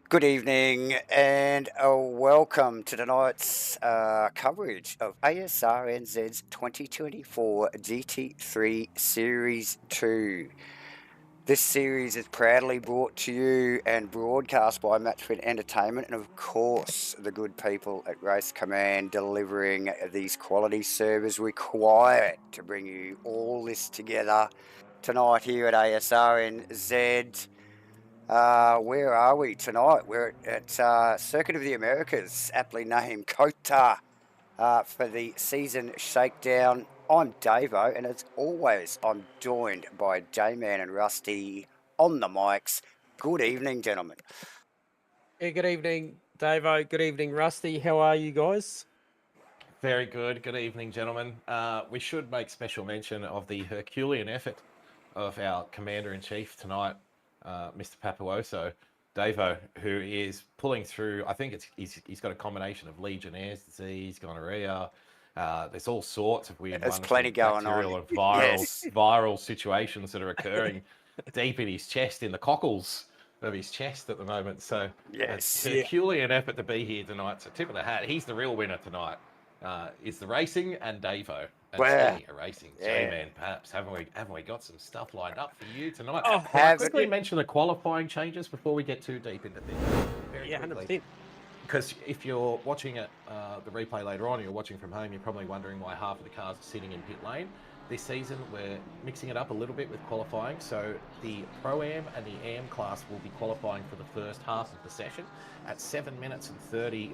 Good evening and welcome to tonight's coverage of ASRNZ's 2024 GT3 Series 2. This series is proudly brought to you and broadcast by MATCHFIT Entertainment and of course the good people at Race Command delivering these quality servers required to bring you all this together tonight here at ASRNZ. Where are we tonight? We're at Circuit of the Americas, aptly named COTA, for the season shakedown. I'm Davo, and as always, I'm joined by J-Man and Rusty on the mics. Good evening, gentlemen. Yeah, good evening, Davo. Good evening, Rusty. How are you guys? Very good. Good evening, gentlemen. We should make special mention of the Herculean effort of our Commander-in-Chief tonight, Mr. Papuoso, Davo, who is pulling through. I think he's got a combination of Legionnaire's disease, gonorrhea. There's all sorts of weird There's plenty going on. and viral, Yes. viral situations that are occurring deep in his chest, in the cockles of his chest at the moment. So Yes. it's a Herculean effort to be here tonight. So tip of the hat. He's the real winner tonight. Is the racing and Davo. And speaking of racing, J-Man, perhaps haven't we got some stuff lined up for you tonight? Can I quickly mention the qualifying changes before we get too deep into things? Very quickly. 100%. Because if you're watching it, the replay later on, or you're watching from home, you're probably wondering why half of the cars are sitting in pit lane. This season, we're mixing it up a little bit with qualifying. So the Pro-Am and the Am class will be qualifying for the first half of the session. At 7 minutes and 30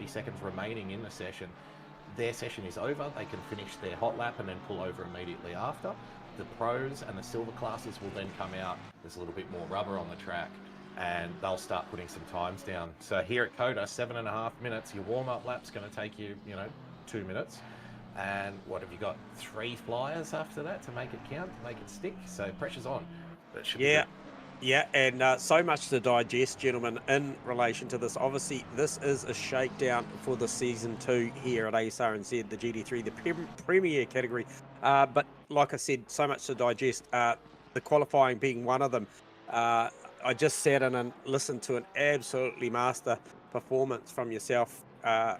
seconds remaining in the session, their session is over. They can finish their hot lap and then pull over immediately after. The pros and the silver classes will then come out. There's a little bit more rubber on the track and they'll start putting some times down. So here at COTA, 7.5 minutes. Your warm-up lap's going to take you, 2 minutes. And what have you got? 3 flyers after that to make it count, to make it stick. So pressure's on. That should be good. Yeah, and so much to digest, gentlemen, in relation to this. Obviously, this is a shakedown for the Season 2 here at ASRNZ, the GT3, the Premier category. But like I said, so much to digest, the qualifying being one of them. I just sat in and listened to an absolutely master performance from yourself,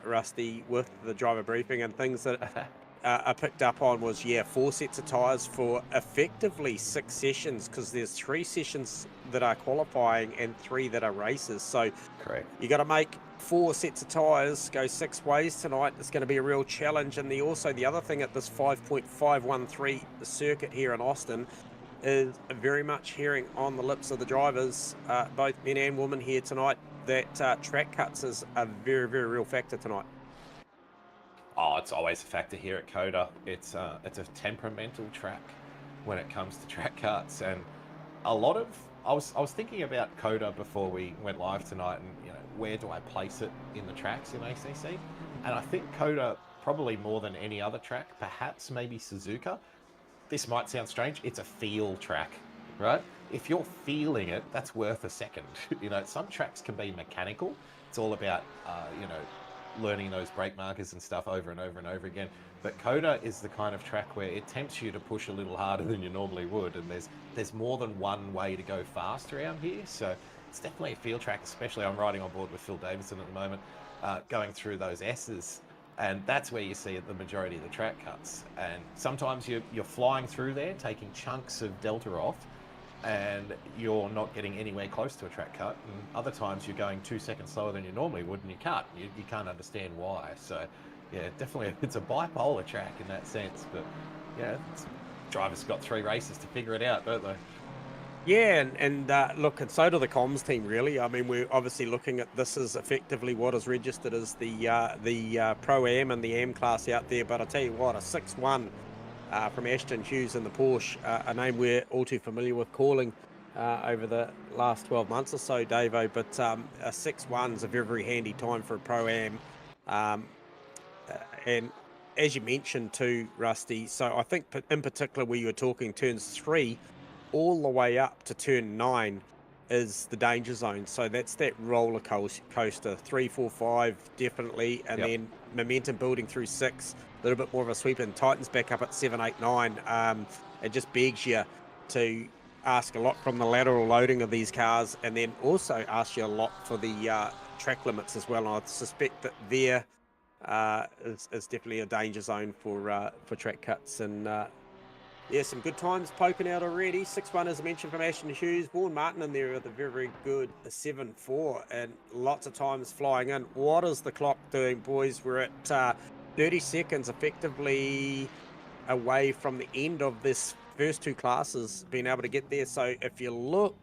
Rusty, with the driver briefing, and things that I picked up on was 4 sets of tyres for effectively 6 sessions, because there's 3 sessions that are qualifying and 3 that are races. So Correct. you got to make 4 sets of tyres, go 6 ways tonight. It's going to be a real challenge. And the other thing at this 5.513 circuit here in Austin is very much hearing on the lips of the drivers, both men and women here tonight, that track cuts is a very, very real factor tonight. Oh, it's always a factor here at COTA. It's a temperamental track when it comes to track cuts, and a lot of I was thinking about COTA before we went live tonight, and where do I place it in the tracks in ACC? And I think COTA, probably more than any other track, perhaps maybe Suzuka. This might sound strange. It's a feel track, right? If you're feeling it, that's worth a second. Some tracks can be mechanical. It's all about learning those brake markers and stuff over and over and over again. But COTA is the kind of track where it tempts you to push a little harder than you normally would, and there's more than one way to go fast around here. So it's definitely a field track, especially I'm riding on board with Phil Davidson at the moment, going through those S's, and that's where you see the majority of the track cuts. And sometimes you're flying through there, taking chunks of delta off, and you're not getting anywhere close to a track cut, and other times you're going 2 seconds slower than you normally would, and you can't understand why. So definitely it's a bipolar track in that sense, but drivers got 3 races to figure it out, don't they? Yeah, and look, and so do the comms team, really. I mean, we're obviously looking at this as effectively what is registered as the Pro-Am and the Am class out there, but I tell you what, a 6-1 from Ashton Hughes in the Porsche, a name we're all too familiar with calling over the last 12 months or so, Davo, but a 6-1 is a very, very handy time for a Pro-Am. And as you mentioned too, Rusty, so I think in particular where you were talking turns 3 all the way up to turn 9 is the danger zone. So that's that roller coaster, 3, 4, 5 definitely, and then momentum building through 6, a little bit more of a sweep, and tightens back up at 7, 8, 9. It just begs you to ask a lot from the lateral loading of these cars, and then also ask you a lot for the track limits as well. And I suspect that there is definitely a danger zone for track cuts. And yeah, some good times poking out already. 6-1 as I mentioned from Ashton Hughes. Vaughan Martin in there with a very, very good 7-4, and lots of times flying in. What is the clock doing, boys? We're at 30 seconds effectively away from the end of this first two classes being able to get there. So if you look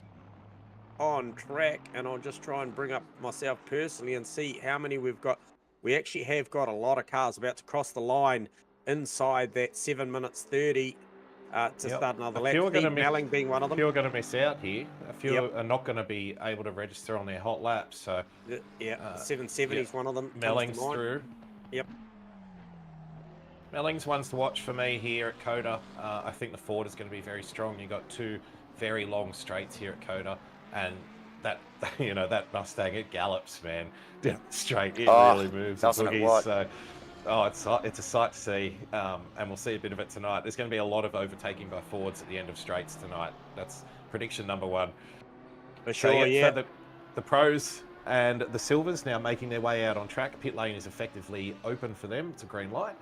on track, and I'll just try and bring up myself personally and see how many we've got. We actually have got a lot of cars about to cross the line inside that 7 minutes 30 to start another lap. Steve Melling being one of them. A few are going to miss out here. A few are not going to be able to register on their hot laps. So yeah, 770 is one of them. Melling's through. Yep. Melling's one's to watch for me here at COTA. I think the Ford is going to be very strong. You've got two very long straights here at COTA, and that that Mustang, it gallops, man, down the straight. It really moves. Doesn't it what? So, it's a sight to see, and we'll see a bit of it tonight. There's going to be a lot of overtaking by Fords at the end of straights tonight. That's prediction number one. For sure, yeah. So the pros and the silvers now making their way out on track. Pit lane is effectively open for them. It's a green light.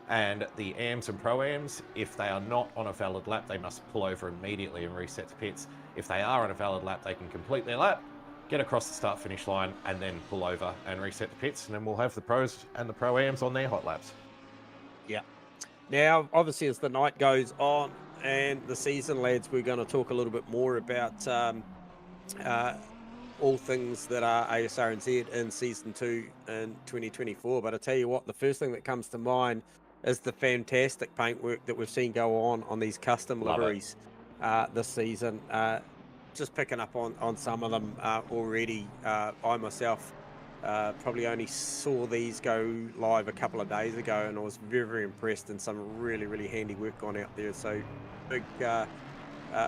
And the AMs and Pro-Ams, if they are not on a valid lap, they must pull over immediately and reset to pits. If they are on a valid lap, they can complete their lap, get across the start-finish line, and then pull over and reset to pits. And then we'll have the pros and the Pro-Ams on their hot laps. Yeah. Now, obviously, as the night goes on and the season, lads, we're going to talk a little bit more about all things that are ASRNZ in Season 2 in 2024. But I tell you what, the first thing that comes to mind is the fantastic paintwork that we've seen go on these custom liveries this season. Just picking up on some of them already. I myself probably only saw these go live a couple of days ago, and I was very, very impressed, and some really, really handy work gone out there. So big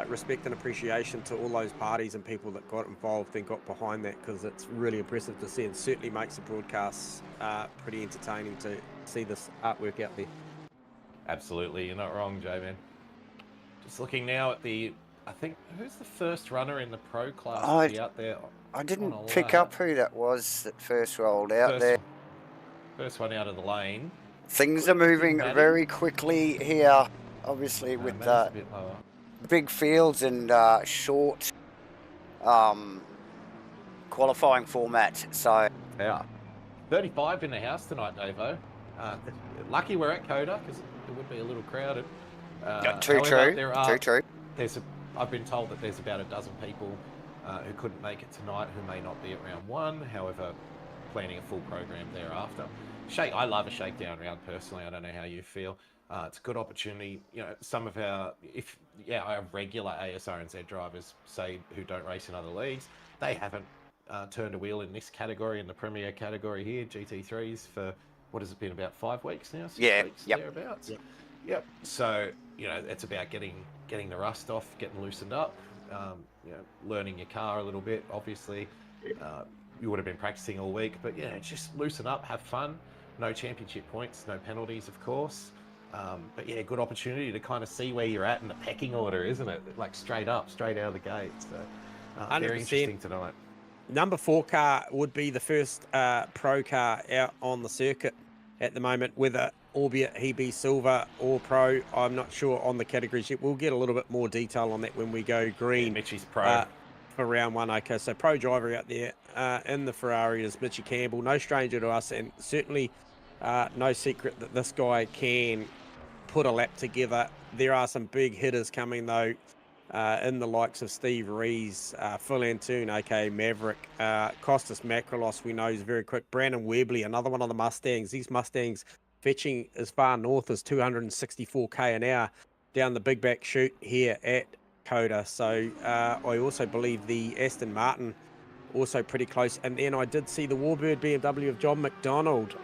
respect and appreciation to all those parties and people that got involved and got behind that, because it's really impressive to see, and certainly makes the broadcasts pretty entertaining to see this artwork out there. Absolutely, you're not wrong, J-Man. Just looking now at I think, who's the first runner in the pro class to be out there? I didn't pick up who that was that first rolled out there. First one out of the lane. Things are moving very quickly here, obviously, with the big fields and short qualifying format. So yeah, 35 in the house tonight, Davo. Lucky we're at COTA, because it would be a little crowded. True. I've been told that there's about a dozen people who couldn't make it tonight, who may not be at round one. However, planning a full program thereafter. I love a shakedown round personally. I don't know how you feel. It's a good opportunity. Some of our regular ASRNZ drivers, say, who don't race in other leagues, they haven't turned a wheel in this category, in the Premier category here, GT3s, for what has it been, about 5 weeks now? 6 weeks, thereabouts. Yep. So it's about getting the rust off, getting loosened up, learning your car a little bit. Obviously, you would have been practicing all week, but just loosen up, have fun. No championship points, no penalties, of course. But good opportunity to kind of see where you're at in the pecking order, isn't it? Like straight out of the gate. So very interesting tonight. Number 4 car would be the first pro car out on the circuit at the moment, whether albeit he be silver or pro, I'm not sure on the categories yet. We'll get a little bit more detail on that when we go green. Mitchy's pro. For round one. Okay, so pro driver out there in the Ferrari is Mitchy Campbell, no stranger to us, and certainly no secret that this guy can put a lap together. There are some big hitters coming though, in the likes of Steve Rees, Phil Antoon, aka Maverick, Costas Makrolos, we know is very quick, Brandon Webley, another one of the Mustangs. These Mustangs fetching as far north as 264k an hour down the big back chute here at COTA. So I also believe the Aston Martin also pretty close, and then I did see the Warbird BMW of John McDonald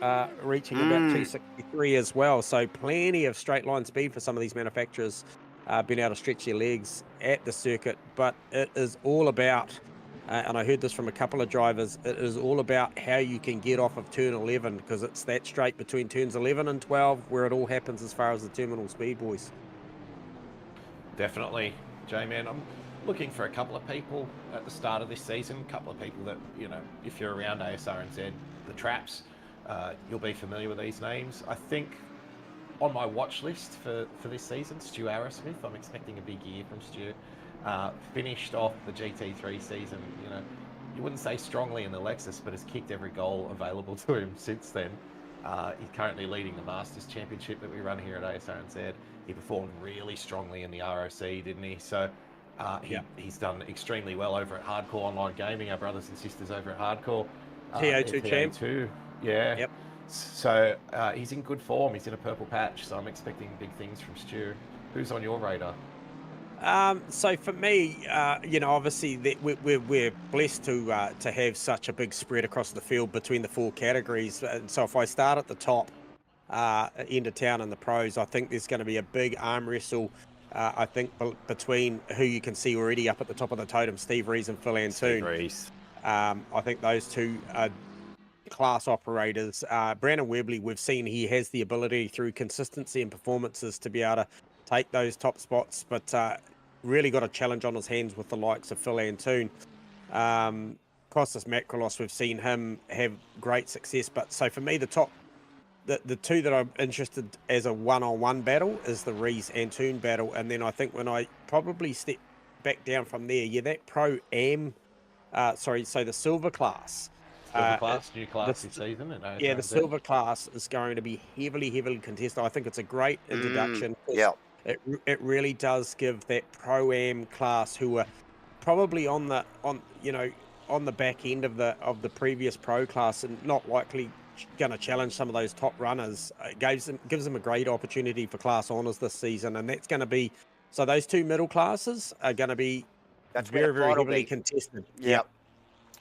reaching about 263 as well. So plenty of straight line speed for some of these manufacturers, being able to stretch their legs at the circuit. But it is all about, and I heard this from a couple of drivers, it is all about how you can get off of turn 11, because it's that straight between turns 11 and 12 where it all happens as far as the terminal speed, boys. Definitely. J-Man. I'm looking for a couple of people at the start of this season, a couple of people that, if you're around ASRNZ, the traps, you'll be familiar with these names. I think on my watch list for this season, Stu Arrowsmith. I'm expecting a big year from Stu. Finished off the GT3 season, you wouldn't say strongly in the Lexus, but has kicked every goal available to him since then. He's currently leading the Masters Championship that we run here at ASRNZ. He performed really strongly in the ROC, didn't he? So he's done extremely well over at Hardcore Online Gaming, our brothers and sisters over at Hardcore. TO2 champ. TO2, yeah. Yep. So he's in good form. He's in a purple patch, so I'm expecting big things from Stu. Who's on your radar? So for me, obviously we're blessed to have such a big spread across the field between the 4 categories. And so if I start at the top, end of town in the pros, I think there's going to be a big arm wrestle. I think between who you can see already up at the top of the totem, Steve Rees and Phil Antoon. Steve Rees. I think those two are class operators. Brandon Webley, we've seen he has the ability through consistency and performances to be able to take those top spots, but really got a challenge on his hands with the likes of Phil Antoon. Kostas Makrolos, we've seen him have great success, but so for me, the two that I'm interested as a one-on-one battle is the Rees-Antoon battle, and then I think when I probably step back down from there, that Pro-Am, so the silver class. New class this season. The silver class is going to be heavily contested. I think it's a great introduction. It really does give that Pro-Am class, who are probably on the back end of the previous pro class and not likely going to challenge some of those top runners. It gives them a great opportunity for class honours this season, and that's going to be so. Those two middle classes are going to be very heavily contested. Yep.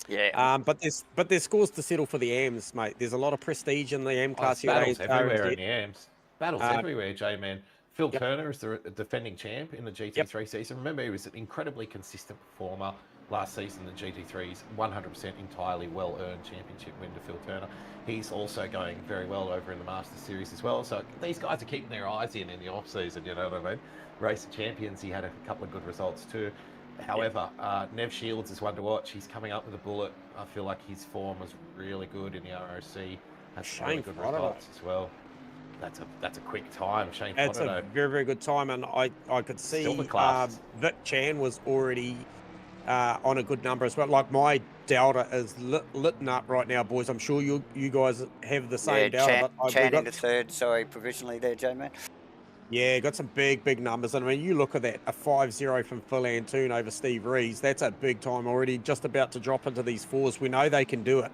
Yeah. But there's scores to settle for the AMs, mate. There's a lot of prestige in the AM class here. Battles everywhere in the AMs. Battles everywhere, J-Man. Phil Turner is the defending champ in the GT3 season. Remember, he was an incredibly consistent performer last season. The GT3's 100% entirely well-earned championship win to Phil Turner. He's also going very well over in the Masters Series as well. So these guys are keeping their eyes in the off-season, you know what I mean? Race of Champions, he had a couple of good results too. However, Nev Shields is one to watch. He's coming up with a bullet. I feel like his form was really good in the ROC. Has really good results as well. That's a quick time, Shane. It's a very good time, and I could see Vic Chan was already on a good number as well. Like my Delta is lit up right now, boys. I'm sure you guys have the same Delta. Chan in the third, provisionally there, J-Man. Yeah, got some big numbers. And I mean, you look at that, a 5-0 from Phil Antoon over Steve Rees. That's a big time already, just about to drop into these fours. We know they can do it.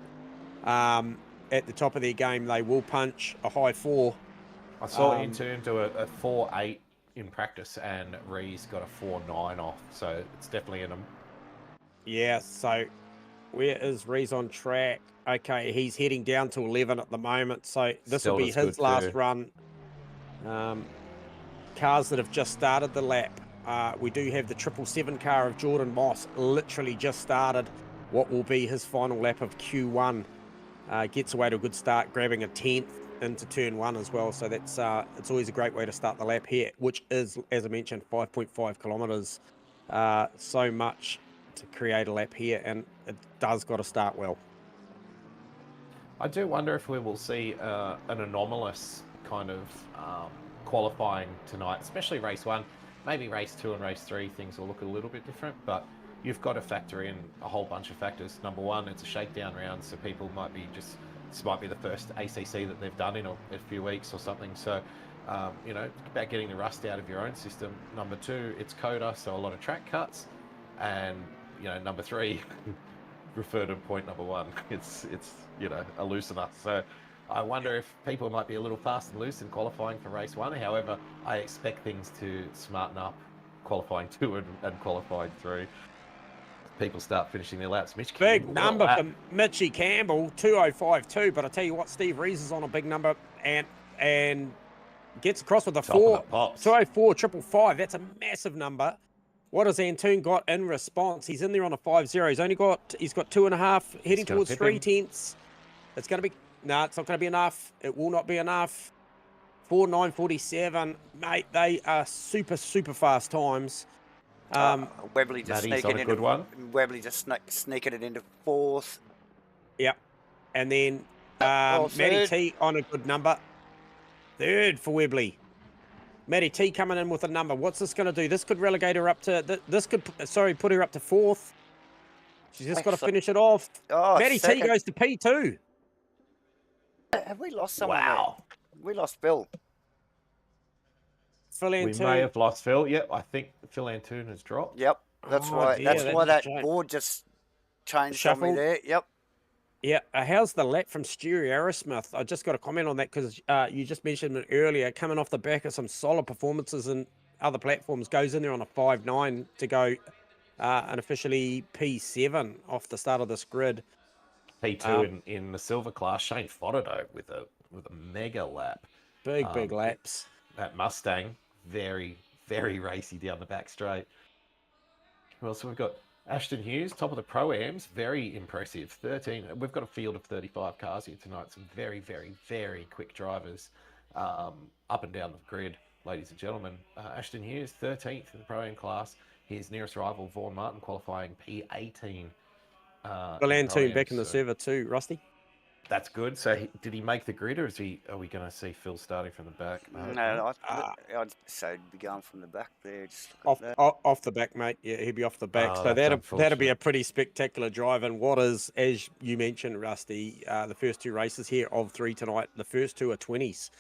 At the top of their game, they will punch a high 4. I saw Antoon do a 4-8 in practice, and Rees got a 4-9 off. So it's definitely in them. Yeah, so where is Rees on track? Okay, he's heading down to 11 at the moment. So this will be his last run. Cars that have just started the lap. We do have the 777 car of Jordan Moss literally just started what will be his final lap of Q1. Gets away to a good start, grabbing a 10th into turn 1 as well. So that's it's always a great way to start the lap here, which is, as I mentioned, 5.5 kilometres. So much to create a lap here, and it does got to start well. I do wonder if we will see an anomalous kind of qualifying tonight, especially race 1. Maybe race 2 and race 3 things will look a little bit different, but you've got to factor in a whole bunch of factors. Number 1, it's a shakedown round, so people might be this might be the first ACC that they've done in a few weeks or something. So it's about getting the rust out of your own system. Number 2, it's COTA, so a lot of track cuts, and number 3, refer to point number 1. It's a loosener. So I wonder if people might be a little fast and loose in qualifying for race 1. However, I expect things to smarten up qualifying 2 and qualifying 3. People start finishing their laps. Mitch big number for Mitchy Campbell, 2:05.2. But I tell you what, Steve Rees is on a big number and gets across with a 2:04.555. That's a massive number. What has Antoon got in response? He's in there on a 5-0. He's got 2.5, heading towards 3 tenths. It's going to be it's not going to be enough. It will not be enough. 4:09.47, mate. They are super fast times. Webley just Maddie's on sneaking a good one. Webley just sneaking it into fourth. Yep. And then Oh, Matty third. T on a good number. Third for Webley. Matty T coming in with a number. What's this going to do? This could relegate her up to... This could, put her up to fourth. She's just got to finish it off. Oh, Matty T goes to P2. Have we lost someone Wow. there? We lost Bill. Phil We Antoon. may have lost Phil. Yep, I think Phil Antoon has dropped. Yep. That's Oh, why. dear, That's that why just that changed. board just changed on me Shuffled. there. Yep. Yeah, how's the lap from Stewie Aerosmith? I just got a comment on that because you just mentioned it earlier, coming off the back of some solid performances in other platforms, goes in there on a 5.9 to go and officially P7 off the start of this grid. P2 in the silver class, Shane Fodderdo with a mega lap. Big laps. That Mustang, very, very racy down the back straight. Well, so we've got Ashton Hughes, top of the Pro-Ams, very impressive. 13. We've got a field of 35 cars here tonight. Some very, very, very quick drivers up and down the grid, ladies and gentlemen. Ashton Hughes, 13th in the Pro-Am class. His nearest rival, Vaughan Martin, qualifying P18. Phil Antoon back in the so server too, Rusty. that's good. So did he make the grid, or are we going to see Phil starting from the back? No, I'd say be going from the back there. Just Off the back, mate. Yeah, he'd be off the back. Oh, So that's that'll be a pretty spectacular drive. And what is, as you mentioned, Rusty, the first two races here of 3 tonight. The first two are 20s.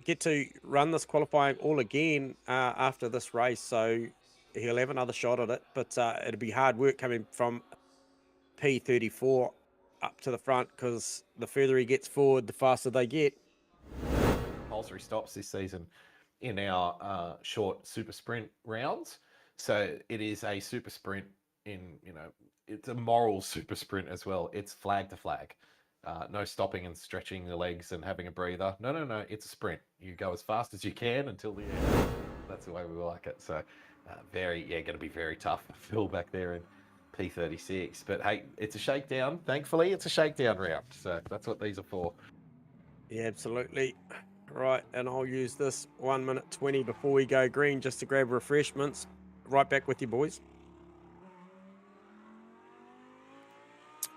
Get to run this qualifying all again after this race, so he'll have another shot at it. But it'll be hard work coming from P34 up to the front, because the further he gets forward, the faster they get. Compulsory stops this season in our short super sprint rounds. So it is a super sprint it's a moral super sprint as well. It's flag to flag. No stopping and stretching the legs and having a breather. No. It's a sprint. You go as fast as you can until the end. That's the way we like it. So going to be very tough. Phil back there in P36. But hey, it's a shakedown. Thankfully, it's a shakedown round. So that's what these are for. Yeah, absolutely. Right, and I'll use this 1 minute 20 before we go green just to grab refreshments. Right back with you, boys.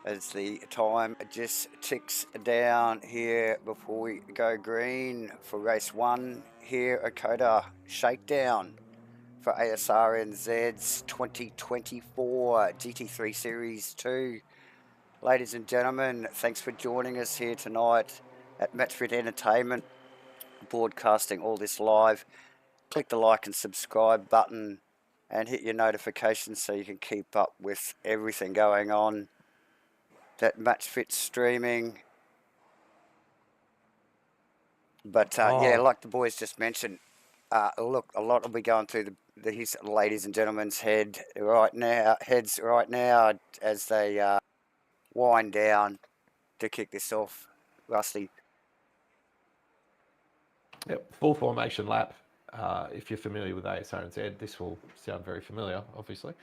as the time just ticks down here before we go green for race 1 here at COTA Shakedown for ASRNZ's 2024 GT3 Series 2. Ladies and gentlemen, thanks for joining us here tonight at MATCHFIT Entertainment, broadcasting all this live. Click the like and subscribe button and hit your notifications so you can keep up with everything going on that MATCHFIT streaming. But yeah, like the boys just mentioned, look, a lot will be going through his ladies and gentlemen's heads right now as they wind down to kick this off. Rusty. Yep, full formation lap. If you're familiar with ASRNZ, this will sound very familiar, obviously.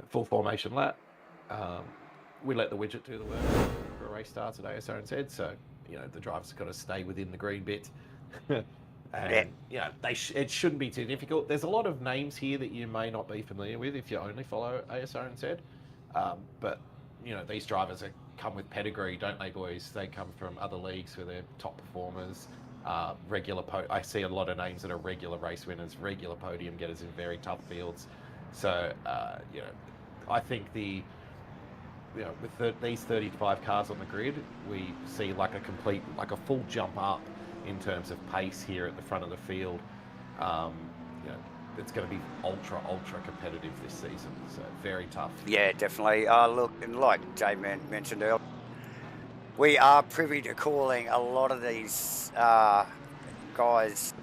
Full formation lap. We let the widget do the work for a race starts at ASRNZ, so the driver's got to stay within the green bit. And it shouldn't be too difficult. There's a lot of names here that you may not be familiar with if you only follow ASRNZ. But these drivers come with pedigree, don't they, boys? They come from other leagues where they're top performers. I see a lot of names that are regular race winners, regular podium getters in very tough fields. So I think with these 35 cars on the grid, we see like a full jump up in terms of pace here at the front of the field. It's going to be ultra competitive this season, so very tough. Yeah, definitely. Look, and like J-Man mentioned earlier, we are privy to calling a lot of these guys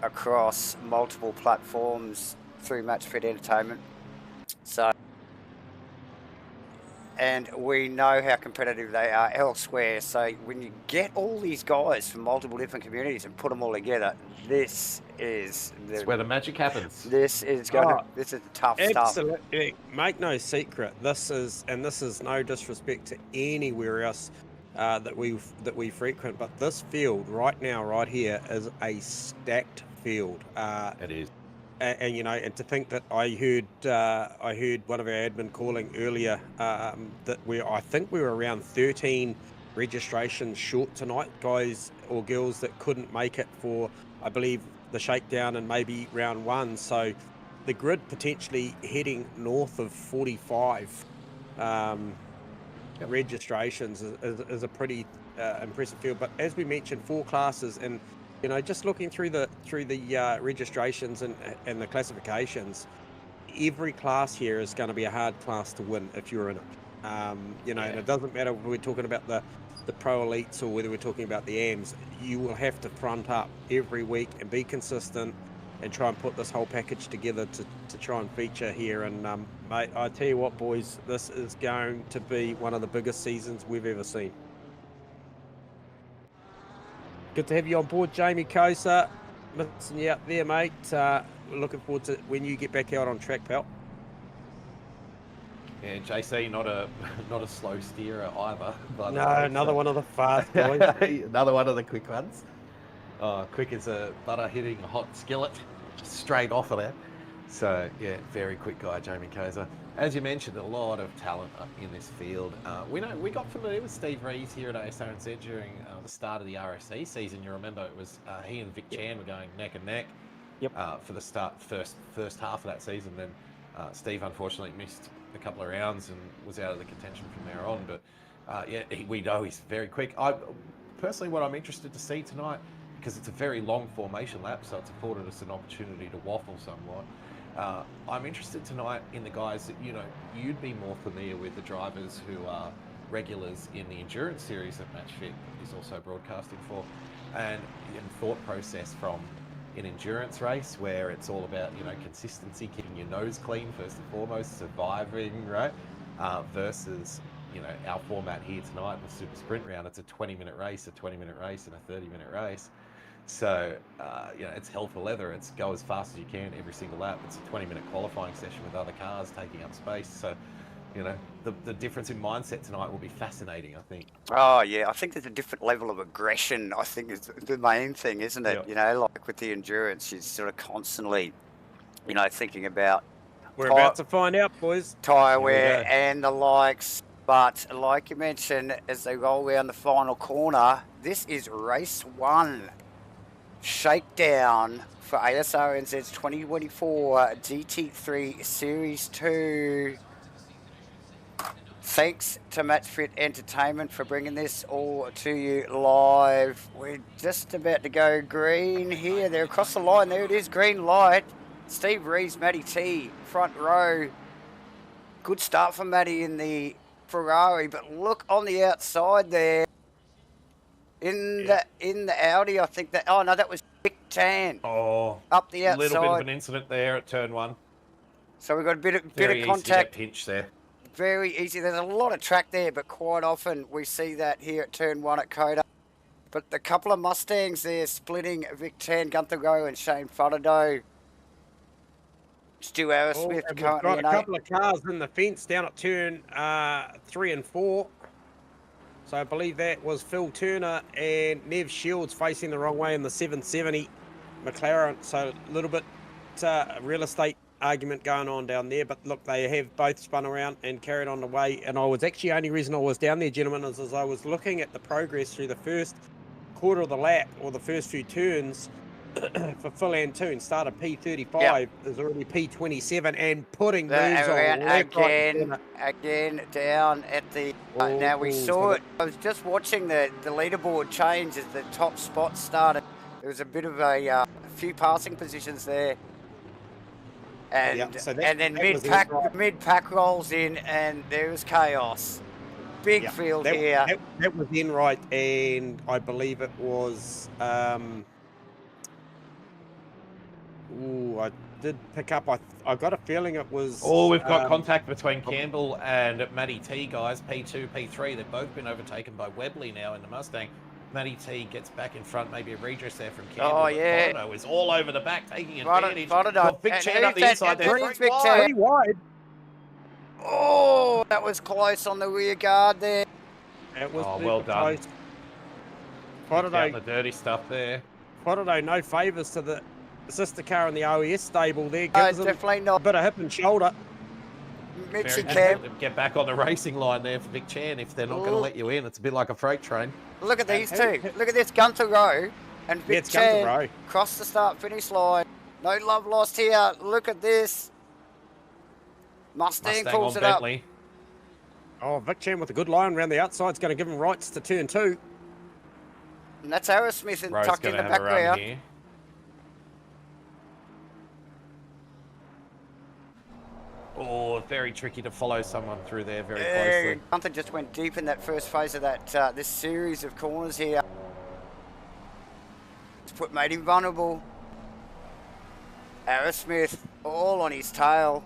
across multiple platforms through MATCHFIT Entertainment. So, and we know how competitive they are elsewhere. So when you get all these guys from multiple different communities and put them all together, this is where the magic happens. This is this is tough stuff. Absolutely. Make no secret. This is no disrespect to anywhere else that we frequent, but this field right now, right here, is a stacked field. It is. and you know, and to think that I heard one of our admin calling earlier that I think we were around 13 registrations short tonight, guys or girls that couldn't make it for, I believe, the shakedown and maybe round one. So the grid potentially heading north of 45 registrations is a pretty impressive field. But as we mentioned, 4 classes, and you know, just looking through the registrations and the classifications, every class here is going to be a hard class to win if you're in it. You know, and it doesn't matter whether we're talking about the pro elites or whether we're talking about the AMs. You will have to front up every week and be consistent and try and put this whole package together to try and feature here. And mate, I tell you what, boys, this is going to be one of the biggest seasons we've ever seen. Good to have you on board, Jamie COTA. Missing you out there, mate. Looking forward to when you get back out on track, pal. Yeah, JC, not a slow steerer either. But no, another one of the fast boys. Another one of the quick ones. Quick as a butter hitting a hot skillet, straight off of that. So yeah, very quick guy, Jamie COTA. As you mentioned, a lot of talent in this field. We got familiar with Steve Rees here at ASRNZ during the start of the RSE season. You remember it was he and Vic Chan were going neck and neck for the first half of that season. Then Steve unfortunately missed a couple of rounds and was out of the contention from there on. But yeah, we know he's very quick. Personally, what I'm interested to see tonight, because it's a very long formation lap, so it's afforded us an opportunity to waffle somewhat. I'm interested tonight in the guys that, you know, you'd be more familiar with, the drivers who are regulars in the endurance series that MATCHFIT is also broadcasting for, and thought process from an endurance race where it's all about, you know, consistency, keeping your nose clean first and foremost, surviving, right? Versus, you know, our format here tonight, the Super Sprint Round. It's a 20-minute race, a 20-minute race, and a 30-minute race. So, you know, it's hell for leather. It's go as fast as you can every single lap. It's a 20-minute qualifying session with other cars taking up space. So, you know, the difference in mindset tonight will be fascinating, I think. Oh, yeah. I think there's a different level of aggression, I think, is the main thing, isn't it? Yep. You know, like with the endurance, you're sort of constantly, you know, thinking about... We're about to find out, boys. Tyre wear and the likes. But like you mentioned, as they roll around the final corner, this is race 1. Shakedown for ASRNZ's 2024 GT3 Series 2. Thanks to MATCHFIT Entertainment for bringing this all to you live. We're just about to go green here. They're across the line. There it is, green light. Steve Rees, Matty T, front row. Good start for Matty in the Ferrari, but look on the outside there. In the Audi, I think that... Oh, no, that was Vic Tan. Oh, up the outside. A little bit of an incident there at turn 1. So we've got a bit of Very contact. easy to get pinch there. Very easy. There's a lot of track there, but quite often we see that here at turn 1 at COTA. But the couple of Mustangs there splitting Vic Tan, Gunther Go, and Shane Fodderdoe. Stu Arrowsmith currently got a couple of cars in the fence down at turn 3 and 4. So I believe that was Phil Turner and Nev Shields facing the wrong way in the 770 McLaren. So a little bit real estate argument going on down there. But look, they have both spun around and carried on the way. And I was actually, only reason I was down there, gentlemen, is as I was looking at the progress through the first quarter of the lap, or the first few turns, for Phil Antoon. Started P35, is already P27 and putting moves on left, again down at the... now we saw it. I was just watching the leaderboard change as the top spot started. There was a bit of a few passing positions there. And, and then mid-pack rolls in and there was chaos. Big field here. That was in right, and I believe it was... I did pick up. I got a feeling it was... Oh, we've got contact between Campbell and Matty T, guys. P2, P3. They've both been overtaken by Webley now in the Mustang. Matty T gets back in front. Maybe a redress there from Campbell. Oh, yeah. Fodderdoe is all over the back, taking advantage. Got Big Chan up the inside there. Pretty wide. Oh, that was close on the rear guard there. It was well done. Fodderdoe, the dirty stuff there. Fodderdoe, no favours to the sister car in the OES stable there. No, Gives him definitely a not. bit of hip and shoulder. Mitchy Very Cam. difficult to get back on the racing line there for Vic Chan if they're not going to let you in. It's a bit like a freight train. Look at these And two. Look at this, Gunther Rowe and Vic it's Gunther Chan Rowe. cross the start-finish line. No love lost here. Look at this. Mustang pulls on it up. Bentley. Oh, Vic Chan with a good line around the outside. It's going to give him rights to turn 2. And that's Aerosmith Rowe's tucked in going the to have a run background. here. Oh, very tricky to follow someone through there very closely. Gunther just went deep in that first phase of that this series of corners here. It's made him vulnerable. Aerosmith all on his tail.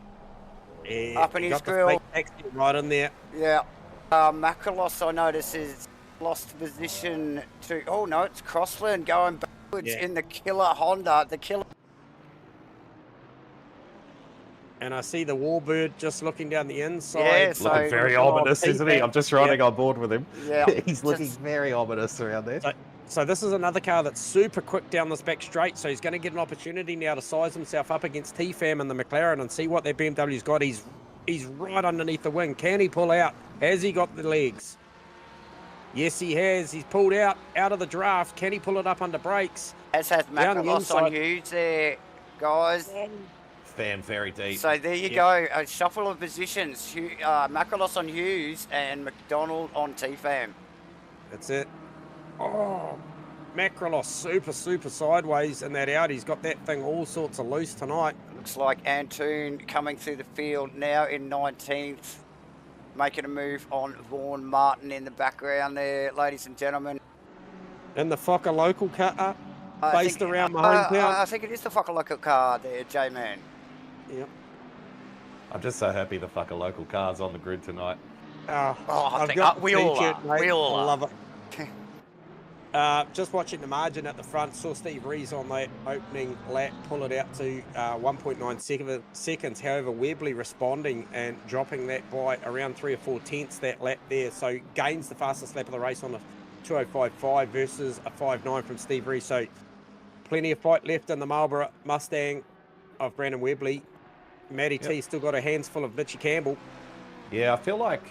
Yeah, Up in he his got the grill. fake taxi right in there. Yeah. Macrolos, I notice, is lost position to... Oh, no, it's Crossland going backwards in the killer Honda. The killer... And I see the Warbird just looking down the inside. Yeah, so- Looking very Oh, ominous, isn't he? I'm just riding on board with him. Yeah. He's looking very ominous around there. So this is another car that's super quick down this back straight. So he's going to get an opportunity now to size himself up against T-Fam and the McLaren and see what that BMW's got. He's right underneath the wing. Can he pull out? Has he got the legs? Yes, he has. He's pulled out of the draft. Can he pull it up under brakes? As has Down the Macrolos on inside. Hughes there, guys. Fam very deep. So there you go, a shuffle of positions. Macrolos on Hughes and McDonald on T-Fam. That's it. Oh, Macrolos super sideways in that out. He's got that thing all sorts of loose tonight. Looks like Antoon coming through the field now in 19th. Making a move on Vaughan Martin in the background there, ladies and gentlemen. In the Fokker local car, I based think- around my hometown. I think it is the fucking local car there, J-Man. Yep. I'm just so happy the fucker local car's on the grid tonight. I I've think got the we all t-shirt, are. mate. We all I are. love it. Just watching the margin at the front, saw Steve Rees on that opening lap pull it out to 1.9 seconds. However, Webley responding and dropping that by around 3 or 4 tenths that lap there. So gains the fastest lap of the race on a 2:05.5 versus a 5:9 from Steve Rees. So plenty of fight left in the Marlborough Mustang of Brandon Webley. Matty T still got her hands full of Mitchie Campbell. Yeah, I feel like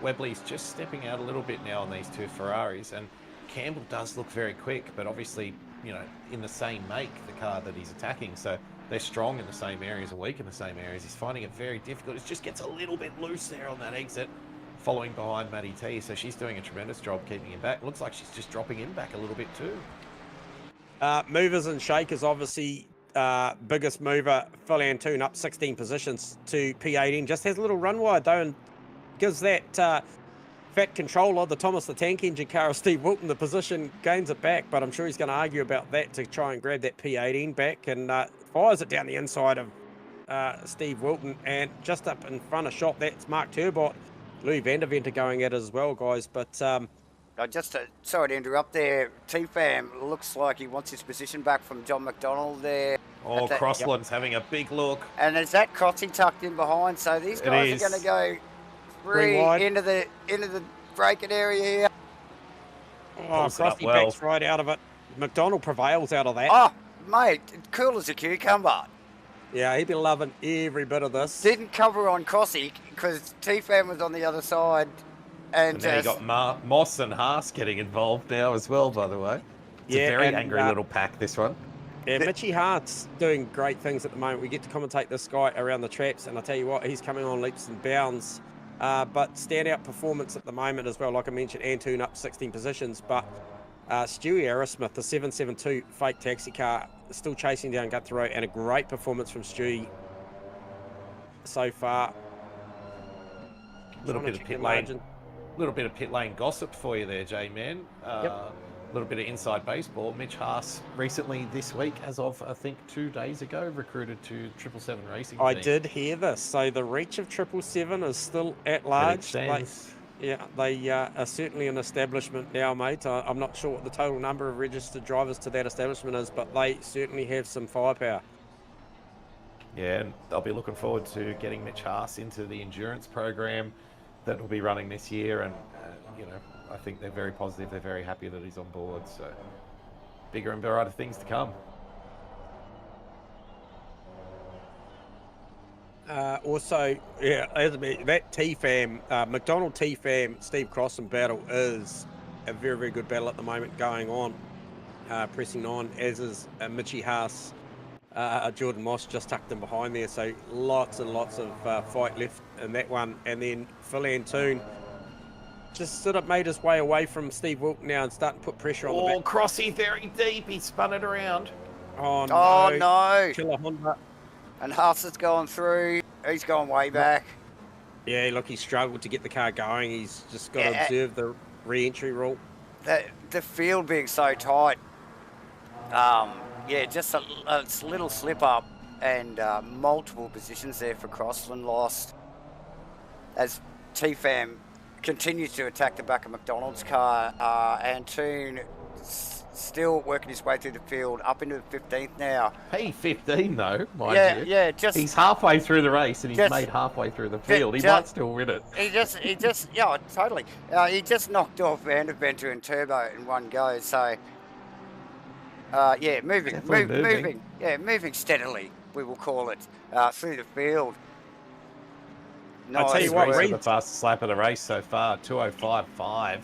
Webley's just stepping out a little bit now on these two Ferraris, and Campbell does look very quick, but obviously, you know, in the same make, the car that he's attacking, so they're strong in the same areas and weak in the same areas. He's finding it very difficult. It just gets a little bit loose there on that exit, following behind Matty T, so she's doing a tremendous job keeping him back. Looks like she's just dropping him back a little bit too. Movers and shakers, obviously, biggest mover, Phil Antoon up 16 positions to P18. Just has a little run wide though, and gives that fat controller, the Thomas the Tank Engine car of Steve Wilton, the position, gains it back, but I'm sure he's going to argue about that to try and grab that P18 back, and fires it down the inside of Steve Wilton, and just up in front of shot, that's Mark Turbot. Louis Vanderventer going at it as well, guys, but sorry to interrupt there. T-Fam looks like he wants his position back from John McDonald there. Oh, Crossland's having a big look. And is that Crotty tucked in behind? So these guys are going to go free into the bracket area here. Oh, Crosby backs right out of it. McDonald prevails out of that. Oh, mate, cool as a cucumber. Yeah, he'd be loving every bit of this. Didn't cover on Crossy because T-Fam was on the other side. And now you got Moss and Haas getting involved now as well, by the way. It's a very angry little pack, this one. Yeah, Mitchie Hart's doing great things at the moment. We get to commentate this guy around the traps, and I tell you what, he's coming on leaps and bounds. But standout performance at the moment as well. Like I mentioned, Antoon up 16 positions, but Stewie Aerosmith, the 772 fake taxi car, still chasing down Gunther Rowe, and a great performance from Stewie so far. Little bit of pit lane gossip for you there, J-Man. A little bit of inside baseball. Mitch Haas recently this week, as of I think 2 days ago, recruited to 777 Racing Team. I did hear this. So the reach of 777 is still at large. Yeah, they are certainly an establishment now, mate. I'm not sure what the total number of registered drivers to that establishment is, but they certainly have some firepower. Yeah, and they'll be looking forward to getting Mitch Haas into the endurance program that will be running this year, and you know, I think they're very positive. They're very happy that he's on board. So bigger and brighter things to come. Also, yeah, that T-Fam, McDonald T-Fam, Steve Crossan battle is a very, very good battle at the moment going on, pressing on, as is Mitchie Haas. Jordan Moss just tucked in behind there, so lots and lots of fight left in that one. And then Phil Antoon just sort of made his way away from Steve Wilk now and starting to put pressure on the back. Oh, Crossy very deep. He spun it around. Oh no! Oh no! Killer Honda. And Haas has gone through. He's gone way back. Yeah, look, he struggled to get the car going. He's just got to observe the re-entry rule. The field being so tight. Yeah, just a little slip up and multiple positions there for Crossland lost as T-Fam continues to attack the back of McDonald's car. Antoon still working his way through the field up into the 15th now. P15 though, mind you. Yeah, just he's halfway through the race and he's made halfway through the field. He might still win it. He just yeah, totally. He just knocked off Vanderventer and Turbo in one go. So yeah, moving steadily, we will call it, through the field. Nice. I tell you what, Reese, the fastest lap of the race so far, 2:05.5.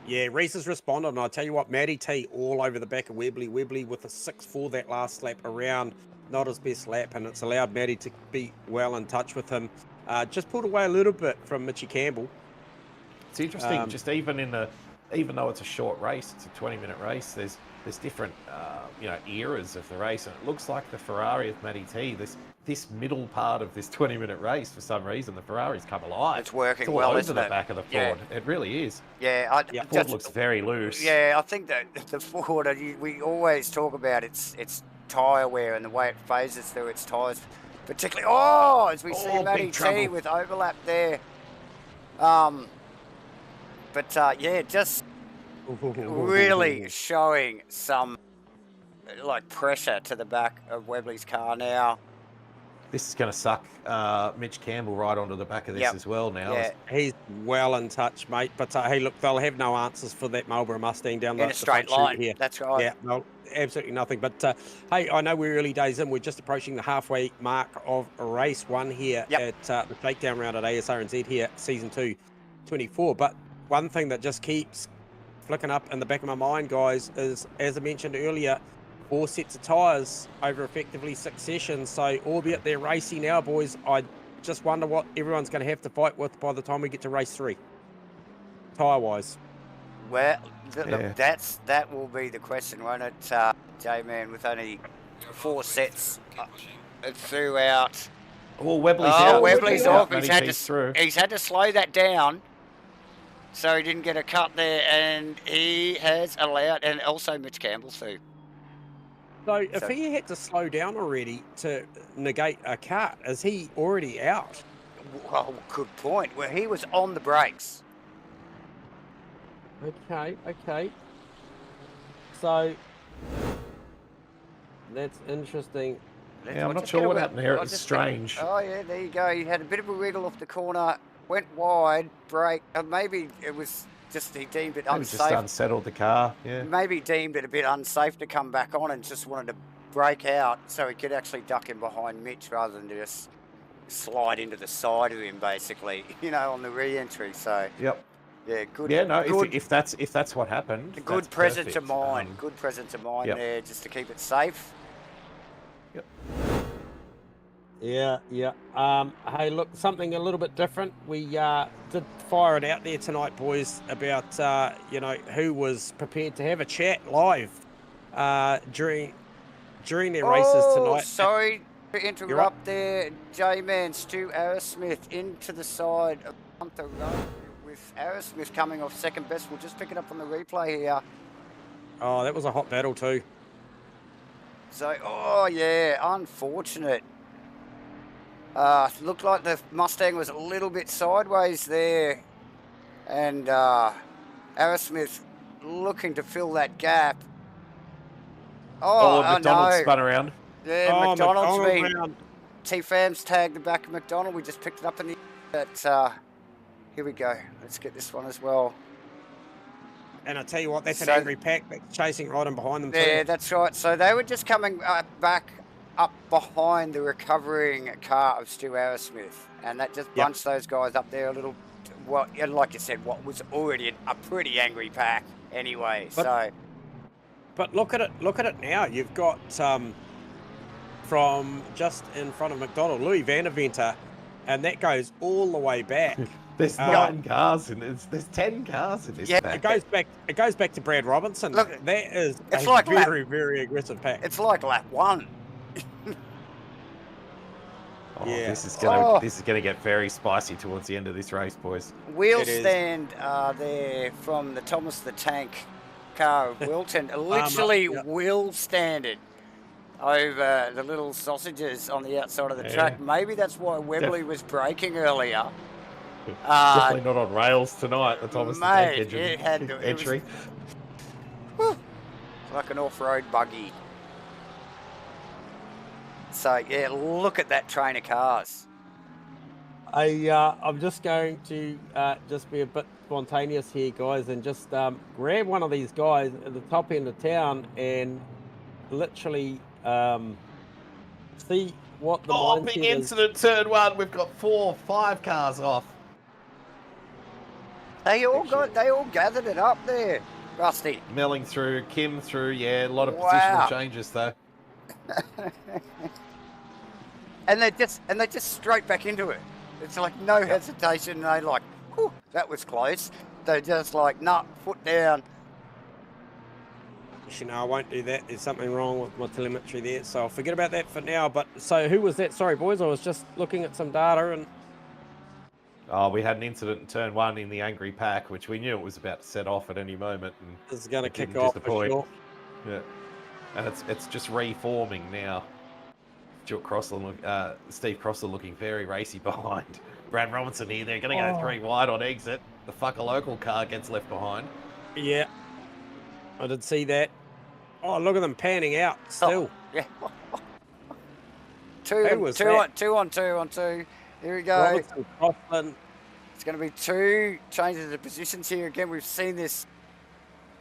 Yeah, Reese has responded, and I tell you what, Matty T all over the back of Webley with a 6.4 that last lap around, not his best lap, and it's allowed Matty to be well in touch with him. Just pulled away a little bit from Mitchie Campbell. It's interesting, just even though it's a short race, it's a 20-minute race. There's different eras of the race, and it looks like the Ferrari with Matty T. This middle part of this 20-minute race, for some reason, the Ferrari's come alive. It's working all well, over isn't the it? back of the Ford. Yeah. It really is. Yeah, Ford looks very loose. Yeah, I think that the Ford, we always talk about its tyre wear and the way it phases through its tyres, particularly. As we see Matty T with overlap there. Just really showing some pressure to the back of Webley's car now. This is going to suck Mitch Campbell right onto the back of this as well now. Yeah, he's well in touch, mate. But hey, look, they'll have no answers for that Marlboro Mustang down in a straight line here. That's right. Yeah, no, absolutely nothing. But hey, I know we're early days in. We're just approaching the halfway mark of race one here at the shakedown round at ASRNZ here, season 2, 24. But one thing that just keeps flicking up in the back of my mind, guys, is, as I mentioned earlier, 4 sets of tyres over effectively 6 sessions. So, albeit they're racy now, boys, I just wonder what everyone's going to have to fight with by the time we get to race 3, tyre-wise. Well, look, that will be the question, won't it, J-Man, with only 4 sets throughout. Oh, Webley's out. Webley's off. He's had to slow that down, so he didn't get a cut there, and he has allowed, and also Mitch Campbell too. So if he had to slow down already to negate a cut, is he already out? Well, good point. Well, he was on the brakes. Okay. So that's interesting. Yeah, I'm not sure what happened here. It's strange. Oh, yeah, there you go. He had a bit of a wriggle off the corner, went wide, brake. Maybe it was just he deemed it unsafe. Just unsettled the car, yeah. Maybe deemed it a bit unsafe to come back on and just wanted to break out so he could actually duck in behind Mitch rather than just slide into the side of him, basically, on the re-entry. So, yep. Yeah, good. Yeah, no, good, if that's what happened, a good presence of mind. Good presence of mind there, just to keep it safe. Yep. Yeah. Hey, look, something a little bit different. We did fire it out there tonight, boys, about who was prepared to have a chat live during their races tonight. Sorry to interrupt there, J-Man. Stu Arrowsmith into the side of Gunther Road, with Arrowsmith coming off second best. We'll just pick it up on the replay here. Oh, that was a hot battle too. So, unfortunate. Looked like the Mustang was a little bit sideways there, and Arrowsmith looking to fill that gap. McDonald spun around. Yeah, McDonald's T-Fam's tagged the back of McDonald. We just picked it up in the... But, here we go. Let's get this one as well. And I tell you what, that's an angry pack that's chasing right in behind them too. Yeah, that's right. So they were just coming back up behind the recovering car of Stu Arrowsmith, and that just bunched those guys up there a little. Well, and like you said, what was already a pretty angry pack anyway. But look at it now. You've got from just in front of McDonald, Louis Van Deventer, and that goes all the way back. There's 9 cars in this. There's 10 cars in this. Yeah, pack. It goes back to Brad Robinson. Look, that is it's a like very aggressive pack. It's like lap 1. Yeah. This is gonna get very spicy towards the end of this race, boys. Wheel stand there from the Thomas the Tank car of Wilton, literally wheel standed over the little sausages on the outside of the track. Maybe that's why Webley was braking earlier. Definitely not on rails tonight. The Thomas the Tank entry. Like an off-road buggy. So yeah, look at that train of cars. I'm just going to just be a bit spontaneous here, guys, and just grab one of these guys at the top end of town and literally see what the big incident, turn 1. We've got 5 cars off. They all gathered it up there, Rusty. Melling through, Kim through, a lot of positional changes though. and they just straight back into it. It's like no hesitation. They like, whew, that was close. They're just like, nah, foot down. I won't do that. There's something wrong with my telemetry there, so I'll forget about that for now. But so who was that? Sorry, boys, I was just looking at some data and. We had an incident in turn 1 in the angry pack, which we knew it was about to set off at any moment. And it's going to kick off for sure. Yeah, and it's just reforming now. Steve Crossler looking very racy behind. Brad Robinson here. They're going to go 3 wide on exit. The fucker local car gets left behind. Yeah, I did see that. Oh, look at them panning out still. Yeah. Two on two. Here we go. It's going to be 2 changes of positions here. Again, we've seen this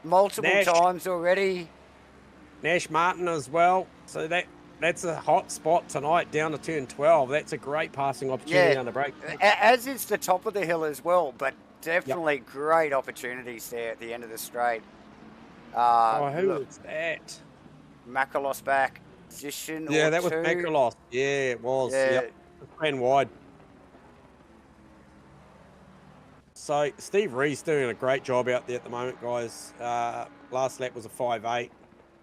multiple times already. Nash Martin as well. So that's a hot spot tonight down to turn 12. That's a great passing opportunity on the break. As is the top of the hill as well, but definitely great opportunities there at the end of the straight. Who was that? Makalos back. Position Yeah, that was Makalos. Yeah, it was. Yeah. Ran wide. So Steve Ree's doing a great job out there at the moment, guys. Last lap was a 5.8.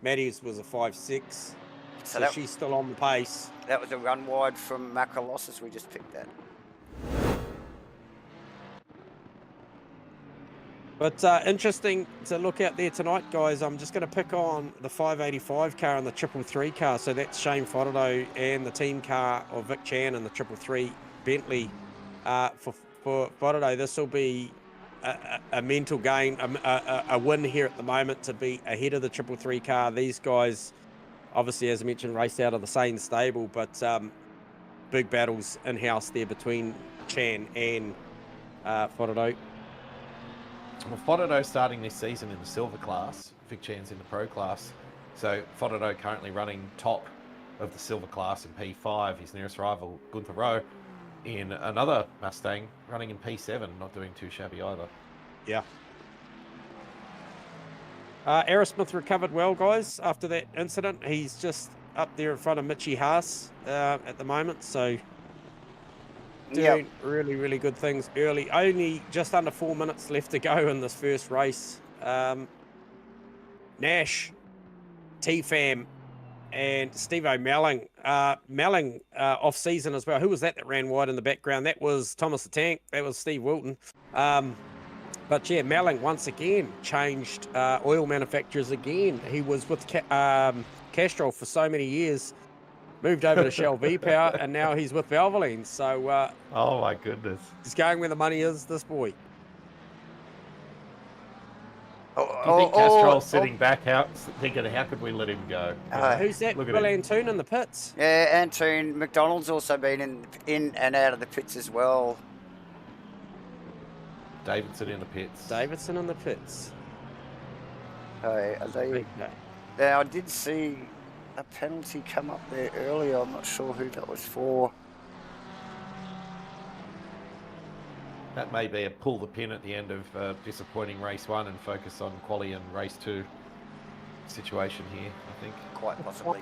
Maddie's was a 5.6. So she's still on the pace. That was a run wide from Makalos as we just picked that. But interesting to look out there tonight, guys. I'm just going to pick on the 585 car and the 333 car. So that's Shane Fotido and the team car of Vic Chan and the 333 Bentley. For Fotido, this will be a mental gain, a win here at the moment to be ahead of the 333 car. These guys, obviously, as I mentioned, raced out of the same stable, but big battles in-house there between Chan and Fotido. Well, Fotido starting this season in the silver class. Vic Chan's in the pro class. So Fotido currently running top of the silver class in P5. His nearest rival, Gunther Rowe, in another Mustang running in P7. Not doing too shabby either. Yeah. Aerosmith recovered well, guys, after that incident. He's just up there in front of Mitchie Haas at the moment. So doing really good things early. Only just under 4 minutes left to go in this first race. Nash, T-Fam, and Steve O'Melling. Melling off season as well. Who was that ran wide in the background? That was Thomas the Tank. That was Steve Wilton. But yeah, Melling once again changed oil manufacturers again. He was with Castrol for so many years. Moved over to Shell V-Power, and now he's with Valvoline. So, oh my goodness, he's going where the money is. This boy. Do you think Castrol's sitting back out, thinking, "How could we let him go?" Who's that? Will Antoon in the pits. Yeah, Antoon. McDonald's also been in and out of the pits as well. Davidson in the pits. Davidson in the pits. Are they? Yeah, I did see a penalty come up there earlier. I'm not sure who that was for. That may be a pull the pin at the end of disappointing race 1 and focus on quali and race 2 situation here, I think. Quite possibly.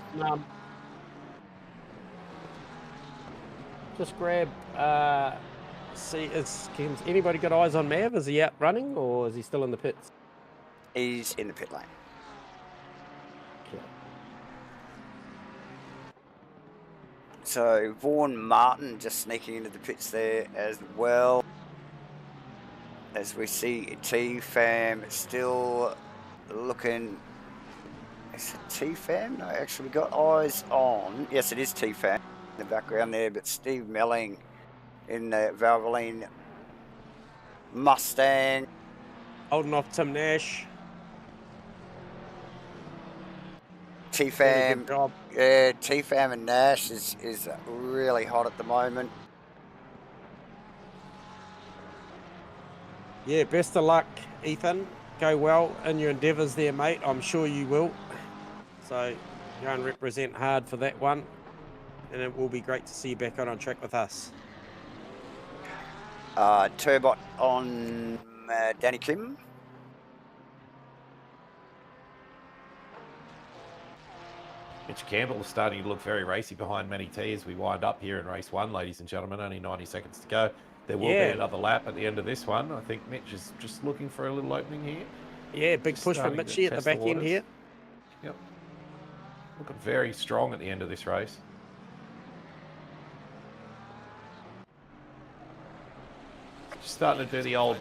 Just grab, see, has anybody got eyes on Mav? Is he out running or is he still in the pits? He's in the pit lane. Okay. So Vaughan Martin just sneaking into the pits there as well. As we see T-Fam still looking. Is it T-Fam? No, actually we got eyes on. Yes, it is T-Fam in the background there, but Steve Melling in the Valvoline Mustang. Holding off Tim Nash. T-Fam, Good job. yeah, T-Fam and Nash is really hot at the moment. Yeah, best of luck, Ethan. Go well in your endeavours there, mate. I'm sure you will. So go and represent hard for that one. And it will be great to see you back on track with us. Turbot on Danny Kim. Mitch Campbell is starting to look very racy behind Matty T as we wind up here in race 1, ladies and gentlemen. Only 90 seconds to go. There will be another lap at the end of this one. I think Mitch is just looking for a little opening here. Yeah, big push from Mitchie at the back end here. Yep. Looking very strong at the end of this race. Just starting to do the old,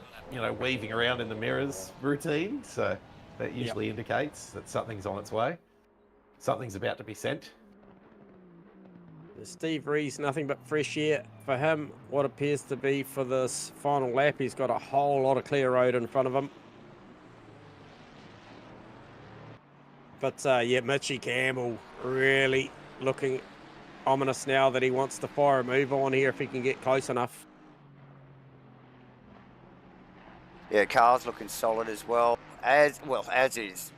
weaving around in the mirrors routine. So that usually indicates that something's on its way. Something's about to be sent. Steve Rees, nothing but fresh air for him. What appears to be for this final lap. He's got a whole lot of clear road in front of him. But yeah, Mitchie Campbell really looking ominous now that he wants to fire a move on here if he can get close enough. Yeah, car's looking solid as well. As is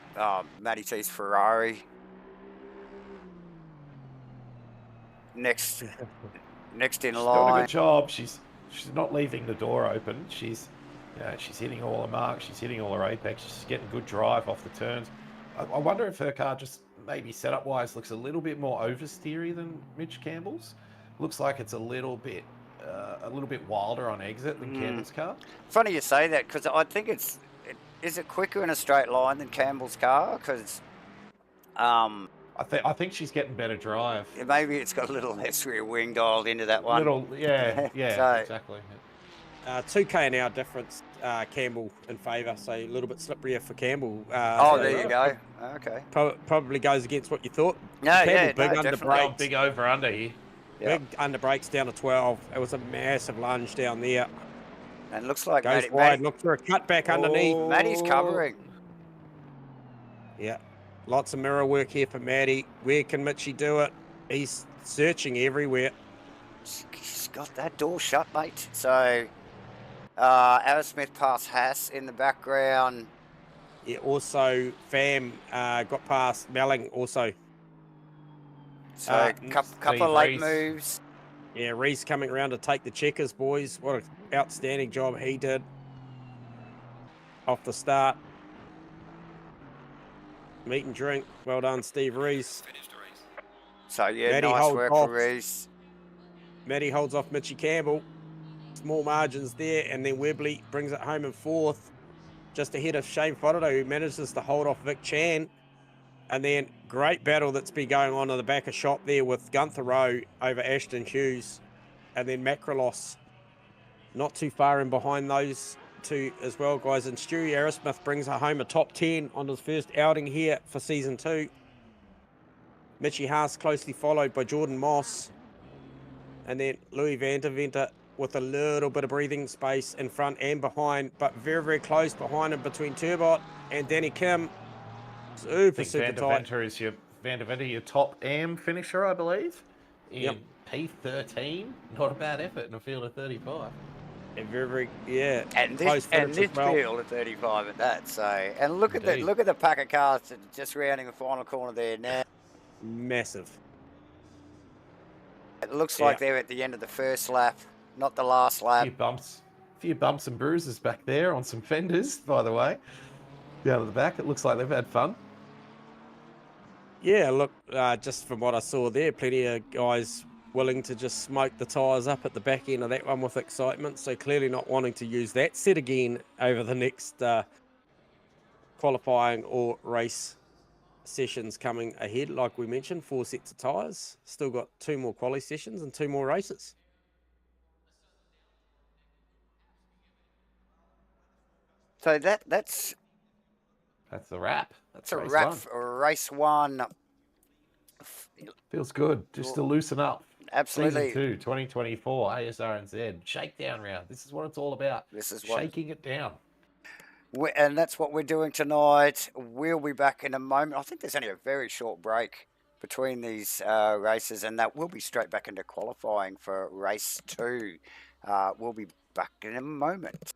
Matty T's Ferrari. Next in She's doing a line. good job. She's not leaving the door open. She's hitting all her marks. She's hitting all her apex. She's getting good drive off the turns. I wonder if her car just maybe setup wise looks a little bit more oversteery than Mitch Campbell's. Looks like it's a little bit wilder on exit than Campbell's car. Funny you say that because I think is it quicker in a straight line than Campbell's car? Because I think she's getting better drive. Maybe it's got a little less rear wing dialed into that one. Exactly. 2k an hour difference, Campbell in favour, so a little bit slipperier for Campbell. There you go. Okay. Probably goes against what you thought. No, Campbell, big under brakes. Big over under here. Big under brakes down to 12. It was a massive lunge down there. And looks like goes wide. Look for a cutback underneath. Matty's covering. Yeah. Lots of mirror work here for Matty. Where can Mitchie do it? He's searching everywhere. He's got that door shut, mate. So, Aaron Smith past Haas in the background. Yeah, also, Fam got past Melling also. So, couple of late moves. Yeah, Reese coming around to take the checkers, boys. What an outstanding job he did off the start. Meet and drink. Well done, Steve Reese. So, yeah, Matty nice work for Reese. Matty holds off Mitchie Campbell. Small margins there, and then Webley brings it home in fourth, just ahead of Shane Fodderdo, who manages to hold off Vic Chan. And then great battle that's been going on in the back of shop there with Gunther Rowe over Ashton Hughes. And then Macrolos not too far in behind those two as well, guys. And Stewie Aerosmith brings her home a top 10 on his first outing here for season 2. Mitchie Haas closely followed by Jordan Moss. And then Louis Vantaventer with a little bit of breathing space in front and behind, but very, very close behind him between Turbot and Danny Kim. Super tight. Vantaventer, your top AM finisher, I believe. In P13, not a bad effort in a field of 35. And very, and this field of 35 at that. So, and look at the pack of cars that are just rounding the final corner there now. massive. It looks Yeah. like they're at the end of the first lap, not the last A lap. few bumps and bruises back there on some fenders, by the way. Down at the back, it looks like they've had fun. Yeah, look, just from what I saw there, plenty of guys willing to just smoke the tyres up at the back end of that one with excitement. So clearly not wanting to use that set again over the next qualifying or race sessions coming ahead. Like we mentioned, 4 sets of tyres. Still got 2 more quali sessions and 2 more races. So that's the wrap. That's a race wrap one. for race one. Feels good just to loosen up. Absolutely. Season 2, 2024, ASRNZ, shakedown round. This is what it's all about. This is what, shaking it down. and that's what we're doing tonight. We'll be back in a moment. I think there's only a very short break between these races, and that we'll be straight back into qualifying for race 2. We'll be back in a moment.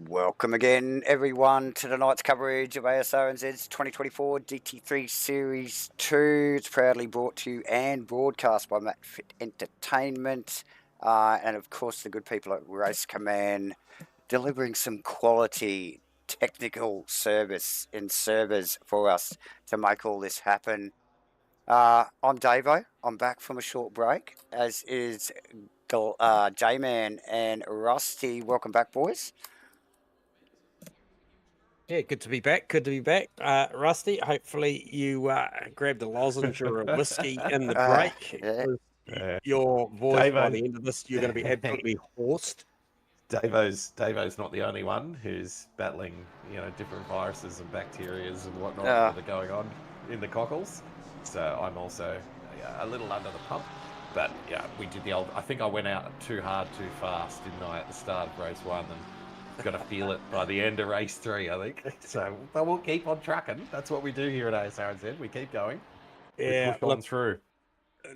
Welcome again, everyone, to tonight's coverage of ASRNZ's 2024 GT3 Series 2. It's proudly brought to you and broadcast by MATCHFIT Entertainment. And, of course, the good people at Race Command delivering some quality technical service and servers for us to make all this happen. I'm Davo. I'm back from a short break, as is J-Man and Rusty. Welcome back, boys. Yeah, good to be back. Good to be back. Rusty, hopefully you grabbed a lozenge or a whiskey in the break. Yeah. Your voice Davo. by the end of this, you're going to be absolutely horsed. Davo's not the only one who's battling, different viruses and bacterias and whatnot that are going on in the cockles. So I'm also a little under the pump. But yeah, we did the old. I think I went out too hard, too fast, didn't I, at the start of race 1, and got to feel it by the end of race 3, I think. So, but we'll keep on trucking. That's what we do here at ASRNZ. We keep going. Yeah, we push on through.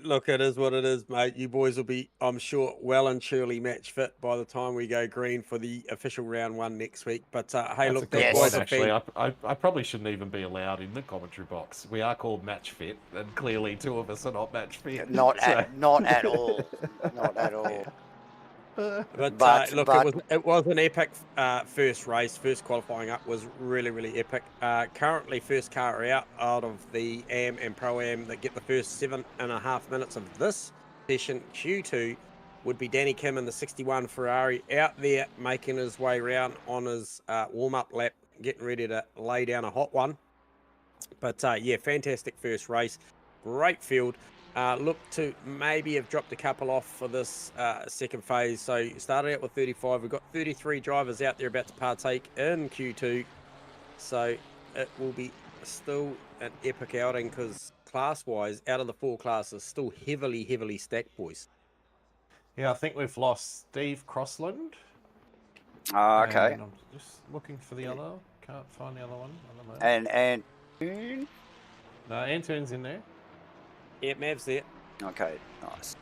Look, it is what it is, mate. You boys will be, I'm sure, well and truly match fit by the time we go green for the official round 1 next week. But hey, That's look, a good that point, was a actually. I probably shouldn't even be allowed in the commentary box. We are called match fit, and clearly 2 of us are not match fit. Not at all. Not at all. But look, it was an epic first race. First qualifying up was really epic. Currently, first car out of the AM and Pro Am that get the first 7.5 minutes of this session. Q2 would be Danny Kim in the 61 Ferrari out there making his way around on his warm-up lap, getting ready to lay down a hot one. But yeah, fantastic first race. Great field. Look to maybe have dropped a couple off for this second phase. So started out with 35. We've got 33 drivers out there about to partake in Q2. So it will be still an epic outing because class-wise, out of the 4 classes, still heavily stacked, boys. Yeah, I think we've lost Steve Crossland. Okay. And I'm just looking for the other. Can't find the other one. And no, Antoon's in there. Yeah, Mav's there. Okay, nice.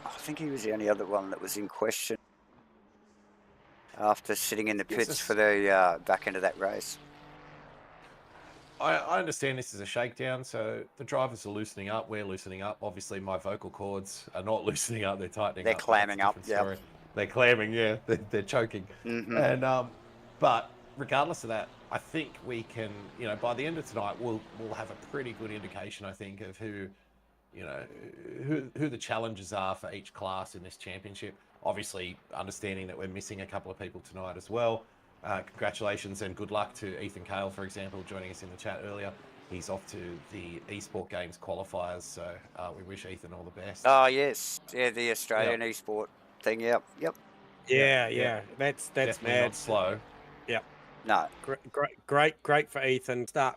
I think he was the only other one that was in question after sitting in the pits for the back end of that race. I understand this is a shakedown, so the drivers are loosening up. We're loosening up. Obviously, my vocal cords are not loosening up. They're tightening up. They're clamming up, yeah. They're clamming, yeah. They're choking. Mm-hmm. And but regardless of that, I think we can, by the end of tonight, we'll have a pretty good indication, I think, of who the challenges are for each class in this championship. Obviously, understanding that we're missing a couple of people tonight as well. Congratulations and good luck to Ethan Cale, for example, joining us in the chat earlier. He's off to the Esport Games qualifiers, so we wish Ethan all the best. Oh, yes. Yeah, the Australian Esport thing, yep. Yeah. That's definitely mad. not slow. Yep. No. Great for Ethan. Start